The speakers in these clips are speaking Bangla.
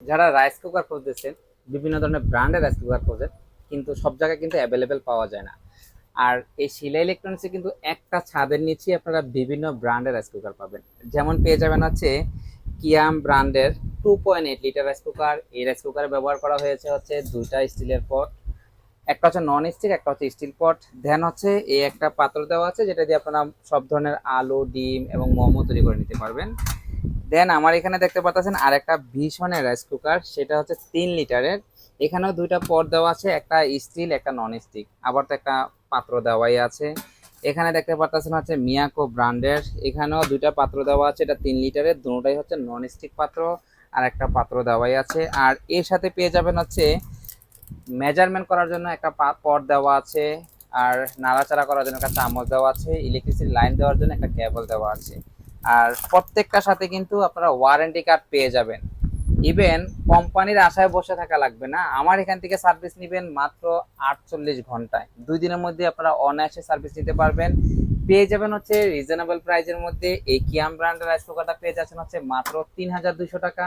যারা রাইস কুকার খুঁজতেছেন, বিভিন্ন ধরনের ব্র্যান্ডের রাইস কুকার খোঁজেন, কিন্তু সব জায়গায় কিন্তু অ্যাভেলেবেল পাওয়া যায় না। আর এই শিলা ইলেকট্রনিক্সে কিন্তু একটা ছাদের নিচেই আপনারা বিভিন্ন ব্র্যান্ডের রাইস কুকার পাবেন। যেমন পেয়ে যাবেন হচ্ছে কিয়াম ব্র্যান্ডের 2.8 লিটার রাইস কুকার। এই রাইস কুকারে ব্যবহার করা হয়েছে হচ্ছে দুইটা স্টিলের পট, একটা হচ্ছে নন স্টিক, একটা হচ্ছে স্টিল পট। দেন হচ্ছে এই একটা পাত্র দেওয়া আছে যেটা দিয়ে আপনারা সব ধরনের আলু, ডিম এবং মোমো তৈরি করে নিতে পারবেন। দেন আমার এখানে দেখতে পাচ্ছেন আর একটা ভীষণের রাইস কুকার, সেটা হচ্ছে 3 লিটারের। এখানেও দুইটা পট দেওয়া আছে, একটা স্টিল একটা নন স্টিক, আবার তো একটা পাত্র দেওয়াই আছে। এখানে দেখতে পাচ্ছেন হচ্ছে মিয়াকো ব্র্যান্ডের, এখানেও দুইটা পাত্র দেওয়া আছে, এটা 3 লিটারের, দুটোটাই হচ্ছে নন স্টিক পাত্র, আর একটা পাত্র দেওয়াই আছে। আর এর সাথে পেয়ে যাবেন হচ্ছে মেজারমেন্ট করার জন্য একটা পট দেওয়া আছে, আর নাড়াচাড়া করার জন্য একটা চামচ দেওয়া আছে, ইলেকট্রিসিটি লাইন দেওয়ার জন্য একটা কেবল দেওয়া আছে। আর প্রত্যেকটার সাথে কিন্তু আপনারা ওয়ারেন্টি কার্ড পেয়ে যাবেন। ইভেন কোম্পানির আশায় বসে থাকা লাগবে না, আমার এখান থেকে সার্ভিস নেবেন মাত্র 48 ঘন্টায়, 2 দিনের মধ্যে আপনারা অনায়াসে সার্ভিস নিতে পারবেন। পেয়ে যাবেন হচ্ছে রিজনেবল প্রাইজের মধ্যে। এই কিয়াম ব্র্যান্ডের রাইস কুকারটা পেয়ে যাচ্ছেন হচ্ছে মাত্র 3200 টাকা।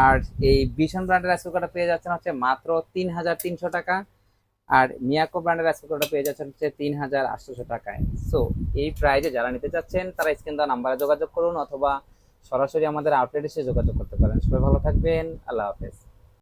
আর এই ভীষণ ব্র্যান্ডের রাইস কুকারটা পেয়ে যাচ্ছেন হচ্ছে মাত্র 3300 টাকা। আর মিয়াকো ব্র্যান্ডের রাইস কুকারটা পেয়ে যাচ্ছেন হচ্ছে 3800 টাকায়। সো এই প্রাইজে যারা নিতে চাচ্ছেন তারা স্ক্রিন দেওয়া নাম্বারে যোগাযোগ করুন, অথবা সরাসরি আমাদের আউটলেট এসে যোগাযোগ করতে পারেন। সবাই ভালো থাকবেন, আল্লাহ হাফেজ।